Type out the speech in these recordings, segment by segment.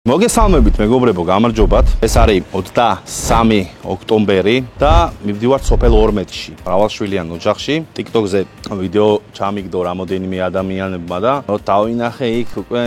მოგესალმებით მეგობრებო, გამარჯობათ. ეს არის 23 ოქტომბერი და მივდივართ სოფელ ორმეთში, მრავალშვილიან ოჯახში. TikTok-ზე ვიდეო ჩამიგდო რამოდენიმე ადამიანებმა და დავინახე იქ უკვე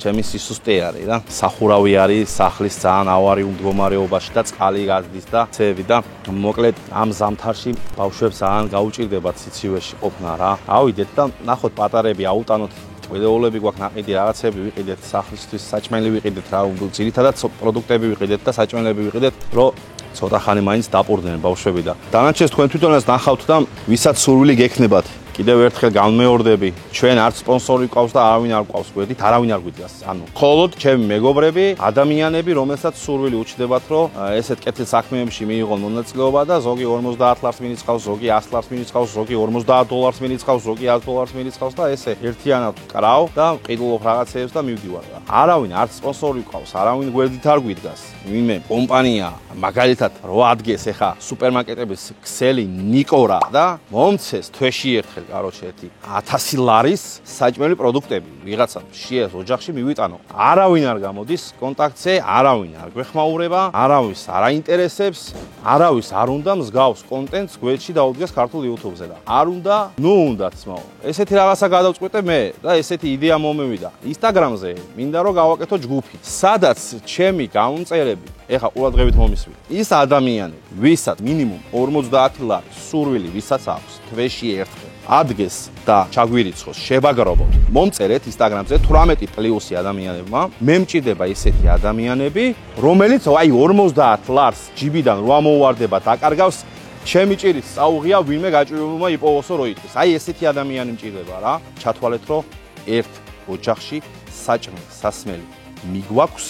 ჩემი სისუსტე არის რა. სახურავი არის სახლის ძალიან ავარიულ მდგომარეობაში და წყალი გადის და ცევი და მოკლედ ამ ზამთარში ბავშვებს ძალიან გაუჭირდებათ სიცივეში ყოფნა რა. ავიდეთ და ნახოთ პატარები აუტანოთ. Ყველეულები გვაქვს ნაყიდი რაღაცები ვიყიდეთ სახლისთვის საჭმელი ვიყიდეთ რა ძირითადად პროდუქტები ვიყიდეთ და საჭმელები ვიყიდეთ რომ ცოტა ხანი მაინც დაპურდნენ ბავშვები და დანარჩენს თქვენ თვითონაც ნახავთ და ვისაც სურვილი გექნებათ კიდევ ერთხელ განმეორდები ჩვენ არც სპონსორი ყავს და არავინ არ ყავს გვერდით არავინ არ გვიდგას ანუ მხოლოდ ჩემი მეგობრები ადამიანები რომელსაც სურვილი უჩნდებათ რომ ესეთ კეთილ საქმეებში მიიღონ მონაწილეობა და ზოგი 50 ლარს მიიწყავს ზოგი 100 ლარს მიიწყავს ზოგი $50 მიიწყავს ზოგი $100 მიიწყავს და ესე ერთიანად კრავ და ყიდულობ რაღაცეებს და მივდივარ რა არავინ არც სპონსორი ყავს არავინ გვერდით არ გვიდგას ვინმე კომპანია მაგალითად რო ადგეს ეხა სუპერმარკეტების ქსელი ნიკორა და მომცეს თვეში ერთხელ Короче, 1000 ლარის საჭმელი პროდუქტები ვიღაცა შეეს ოჯახში მივიტანო. არავინ არ გამოდის კონტაქტზე, არავინ არ გვეხმაურება, არავის არ აინტერესებს, არავის არ უნდა მსგავს კონტენტს გვერდში დაუდგეს ქართულ YouTube-ზე და არ უნდა, ნუ უნდათ ძმაო. ესეთი რაღაცა გადავწყვეტე მე და ესეთი იდეა მომევიდა. Instagram-ზე მინდა რომ გავაკეთო ჯგუფი, სადაც ჩემი გამომწერები ეხა ყურადღებით მომისვით. ის ადამიანები, ვისაც მინიმუმ 50 ლარის სურვილი ვისაც აქვს თვეში ერთხელ ადგეს და ჩაგვირიცხოს, შევაგროვოთ. მომწერეთ Instagram-ზე 18+ ადამიანებმა. მე მჭირდება ისეთი ადამიანები, რომელიც აი 50 ლარს ჯიბიდან რა მოუვარდება დაკარგავს, ჩემი ჭირით წაუღია ვინმე გაჭირებულმა იპოვოსო რო იტყვის. აი ესეთი ადამიანი მჭირდება რა. ჩათვალეთ რომ ერთ ოჯახში საჭმელი, სასმელი მიგვაქვს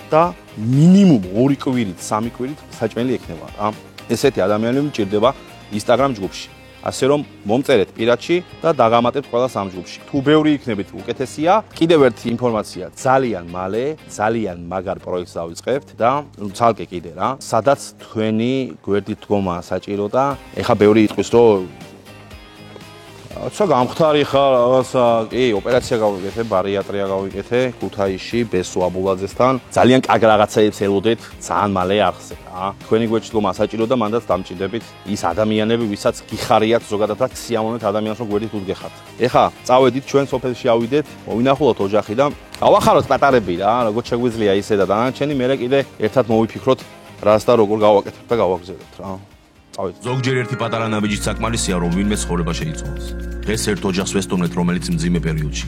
და მინიმუმ 2 კვირით, 3 კვირით საჭმელი ექნება რა. ესეთი ადამიანები მჭირდება Instagram ჯგუფში. ასე რომ მომწერეთ პირადში და დაგამატებთ ყველას ამ ჯგუფში. თუ ბევრი იქნებით უკეთესია. კიდევ ერთი ინფორმაცია, ძალიან მალე, ძალიან მაგარ პროექტს დავიწყებთ და ცალკე კიდე რა, სადაც თქვენი გვერდით დგომა საჭირო და ეხა ბევრი იტყვის რომ რაღაცა გამختარი ხარ, რაღაცა, კი, ოპერაცია გავიკეთე, ბარიატრია გავიკეთე, ქუთაისში, ბესო აბულაძესთან. ძალიან კარგ რაღაცებს ელოდეთ, ძალიან მალე ახსე რა. თქვენი გვერდში დგომა საჭირო და მანდაც დამჭირდებით ის ადამიანები, ვისაც გიხარიათ ზოგადად სიამოვნეთ ადამიანს რომ გვერდით უდგეხართ. ეხა წავედით ჩვენ სოფელში ავიდეთ, მოვინახულოთ ოჯახი და გავახაროთ პატარები რა, როგორც შეგვიძლია ისე და დანარჩენი მე კიდე ერთად მოვიფიქროთ, რას და როგორ გავაკეთებთ და გავაგზავნებთ რა. ზოგჯერ ერთი პატარა ნაბიჯით საკმარისია, რომ ვინმე ცხოვრება შეიცვალოს. დღეს ერთ ოჯახს ვესტუმრეთ, რომელიც მძიმე პერიოდში.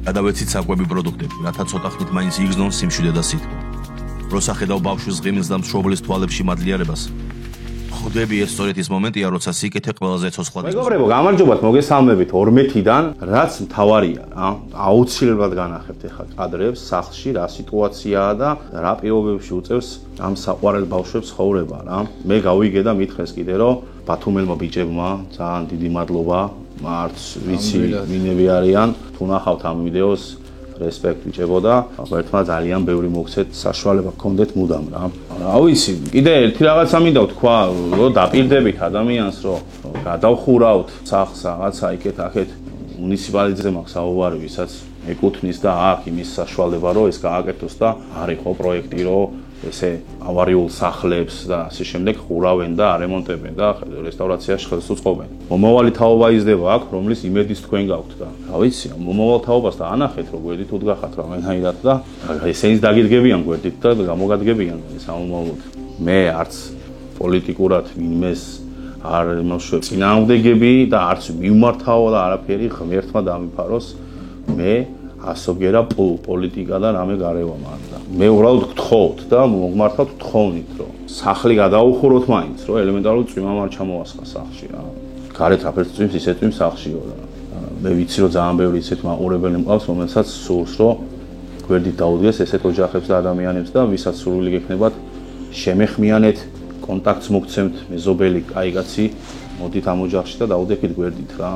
გადავეცით საკვები პროდუქტები, რათა ცოტა ხნით მაინც იგრძნონ სიმშვიდე და სითბო. როცა ბავშვის ღიმილს და მშობლის თვალებში მადლიერებას, ხვდები ეს სწორედ ის მომენტია, როცა სიკეთე ყველაზე ცოცხლად იწვევს. მეგობრებო, გამარჯობათ, მოგესალმებით ორმეთიდან, რაც მთავარია რა. აუცილებლად განახებთ ეხლა კადრებს სახლში, რა სიტუაციაა და რა პირობებში უწევს ამ საყვარელ ბავშვებს ცხოვრება რა. მე გავიგე და მითხეს კიდე რომ ბათუმელმა ბიჭებმა ძალიან დიდი მადლობა, მარც ვიცი ვინები არიან, თუ ნახავთ ამ ვიდეოს Respect ბიჭებო და ერთმა ძალიან ბევრი მოგცეთ საშუალება გქონდეთ მუდამ რა. რა ვიცი, კიდე ერთი რაღაცა მინდა ვთქვა, რომ დაპირდებით ადამიანს, რომ გადავხურავთ სახლს რაღაცა იქეთ აქეთ მუნიციპალიტეტზე მაქვს საუბარი, ვისაც ეკუთვნის და აქ იმის საშუალება, რომ ეს გააკეთოს და არის ხო პროექტი, რომ ესე ავარიულ სახლებს და ასე შემდეგ ხურავენ და არემონტებენ და რესტავრაციაში ხელს უწყობენ. მომავალი თაობა იზრდება აქ, რომლის იმედიც თქვენ გაქვთ და რა ვიცი, მომავალ თაობას და ანახეთ, რომ გვერდით უდგახათ რომელნაირად და ესენიც დაგიდგებიან გვერდით და გამოგადგებიან ეს ამომავლოდ. მე არც პოლიტიკურად ვინმეს არ მოშვებ წინააღმდეგები და არც მიმართავ და არაფერი ღმერთმა დამიფაროს. მე ასოგერა პოლიტიკა და რამე გარევა მანდა. მე უბრალოდ გთხოვთ და მოგმართავთ თხოვნით, რომ სახლი გადაუხუროთ მაინც, რომ ელემენტარული წვიმა არ ჩამოასხა სახლში რა. გარეთ აფერს წვიმს, ისე წვიმს სახლშიო და მე ვიცი რომ ძალიან ბევრი ისეთ მაყურებელი მყავს, რომელსაც სურს რომ გვერდით დაუდგეს ესეთ ოჯახებს და ადამიანებს და ვისაც სურვილი გექნებათ, შემეხმიანეთ, კონტაქტს მოგცემთ, მეზობელი, კაიგაცი, მოდით ამ ოჯახში და დაუდექით გვერდით რა.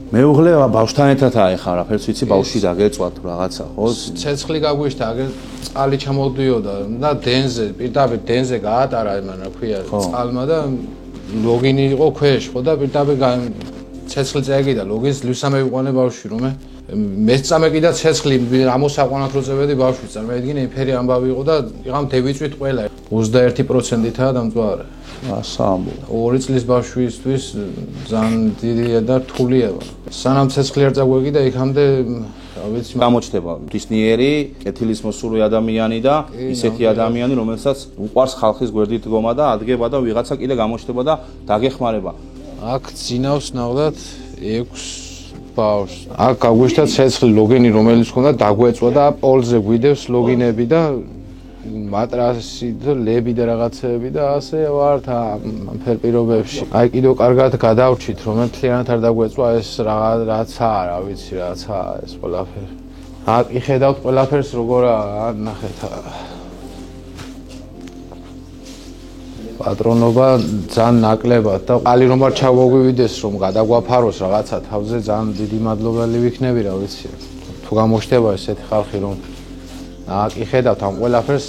მეუღლე ბავშვთან ერთადაა ეხლა არაფერს ვიცი ბავშვი დაგეწვა თუ რაღაცა ხო ცეცხლი გაგვიშთა აგერ წყალი ჩამოდიოდა და დენზე პირდაპირ დენზე გაატარა იმან რა ქვია წყალმა და ლოგინი იყო ქვეშ ხო და პირდაპირ ცეცხლი წაიგი და ლოგინს ლივსამე ვიყვანე ბავშვი რომე მეწამე კიდე ცეცხლი ამოსაყვანად რო წევედი ბავშვი წარმოედგინე ინფერი ამბავი იყო და იღამ დევიწვით ყველა 21%-ითაა დამწვარე ასამბლე 2 წლის ბავშვისთვის ძალიან დიდია და რთულია სანამ ცეცხლი არ წაგვეგი და იქამდე ვიცი გამოჩნდება მდისნიერი კეთილის მოსული ადამიანი და ისეთი ადამიანი რომელსაც უყვარს ხალხის გვერდით დგომა და ადგება და ვიღაცა კიდე გამოჩნდება და დაგეხმარება აქ ძინავს ნახდათ 6 ბავშვს აქ გაგვიშთა ცეცხლი ლოგინი რომელიც ხონდა დაგვეწვა და პოლზე გვიდევს ლოგინები და მატრასი და ლები და რაღაცეები და ასე ვართ ამ ფერპირობებში აი კიდევ კარგად გადავრჩით რომ მთლიანად არ დაგვეწვა ეს რაღაცაა რა ვიცი რაღაცაა ეს ყველაფერი აქ იხედავთ ყველაფერს როგორაა ნახეთ პატრონობა ძალიან ნაკლებად და ყალი რომ არ ჩავოგვივიდეს რომ გადაგვაფაროს რაღაცა თავზე ძალიან დიდი მადლობელი ვიქნები რა ვიცი თუ გამოჩნდება ესეთი ხალხი რომ აქ იხედავთ ამ ყველაფერს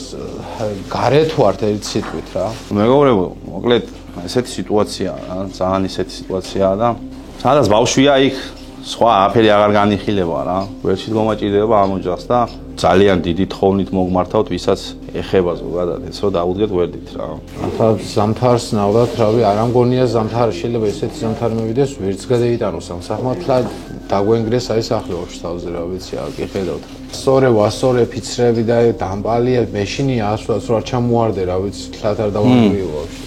გარეთ ვართ ერთ სიტყვით რა მეგობრებო მოკლედ ესეთი სიტუაციაა ძალიან ისეთი სიტუაციაა და სადაც ბავშვია იქ სხვა აფერი აღარ განიხილება რა ვერჩი დგომაჭირდება ამ ოჯახს და ძალიან დიდი თხოვნით მოგმართავთ ვისაც ეხება ზოგადად ეს რომ დაუდგეთ ვერდით რა ახლა ზამთარს ნავდათ რავი არ ამგონია ზამთარი შეიძლება ესეთი ზამთარი მოვიდეს ვერც გადაიტანოს ამ სახმართლად დაგვენგრეს აი სახლებში თავზე რა ვიცი აქ იხედავთ სწორე ვასწორე ფიცრები და დამბალია მეშინია ასვლაც რა ჩამოواردე რა ვიცი თლათ არ დავაგრიო ვაფშე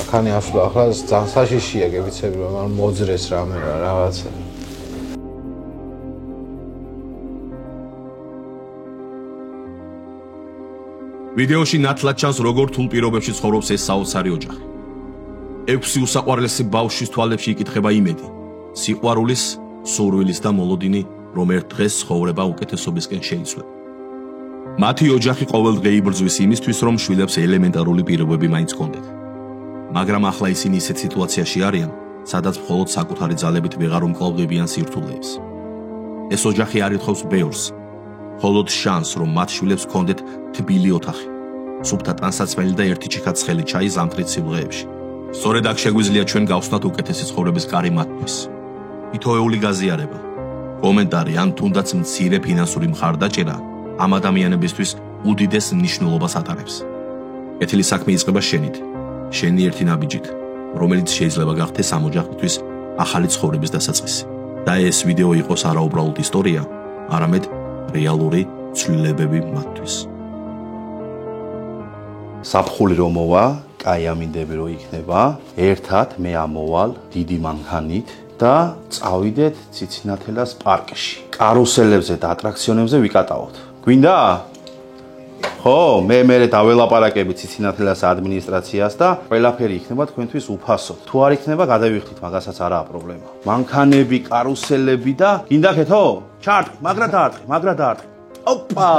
ახანი ასვლა ახლა ძალიან საშიშია გებიცები რომ მოძრეს რამე რა რაღაცა ვიდეოში ნათლად ჩანს როგორ თულ პირობებში ცხოვრობს ეს საოცარი ოჯახი 6 უსაყვარლესი ბავშვის თვალებში იკითხება იმედი სიყვარულის სურვილის და მოლოდინი რომ ერთ დღეს ცხოვრება უკეთესობისკენ შეიცვლება მათი ოჯახი ყოველდღე იბრძვის იმისთვის რომ შვილებს ელემენტარული პირობები მაინც ჰქონდეთ მაგრამ ახლა ისინი ისეთ სიტუაციაში არიან სადაც მხოლოდ საკუთარი ძალებით ვეღარ უმკლავდებიან სირთულეებს ეს ოჯახი არ ითხოვს ბევრს მხოლოდ შანსს რომ მათ შვილებს ჰქონდეთ თბილი ოთახი სუფთა ტანსაცმელი და ერთი ჩიქა ცხელი ჩაი ზამთრის სიმღერებში სწორედ აქ შეგვიძლია ჩვენ გავხსნათ უკეთესი ცხოვრების კარი მათთვის ითხოვეული გაზიარება კომენტარი ან თუნდაც მცირე ფინანსური მხარდაჭერა ამ ადამიანებისთვის უდიდეს მნიშვნელობას ატარებს კეთილი საქმე იწყება შენით შენი ერთი ნაბიჯით რომელიც შეიძლება გახდეს ამ ოჯახისთვის ახალი ცხოვრების დასაწყისი და ეს ვიდეო იყოს არაუბრალოდ ისტორია არამედ რეალური ცვლილებები მათთვის საფხული რომ მოვა კაი ამინდები რომ იქნება ერთად მე ამოვალ დიდი მანქანით და წავიდეთ ციცინათელას პარკში კარუსელებზე და ატრაქციონებზე ვიკატავოთ გვინდა ხო მე დაველაპარაკები ციცინათელას ადმინისტრაციას და ყველაფერი იქნება თქვენთვის უფასოდ თუ არ იქნება გადავიხდით მაგასაც არაა პრობლემა მანქანები კარუსელები და გინდაქეთო ჩარტყი მაგრა დაარტყი ოპა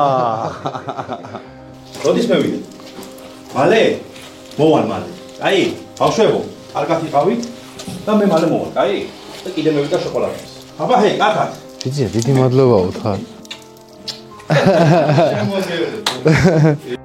როდის მევიდე მალე მოვალ მალე აი ბავშვებო კარგად იყავით და მე მალე მოვალ აი და კიდე მევიდა შოკოლადას აბა ჰეი კარგად დიდი მადლობა უთხარ შემოგევედეთ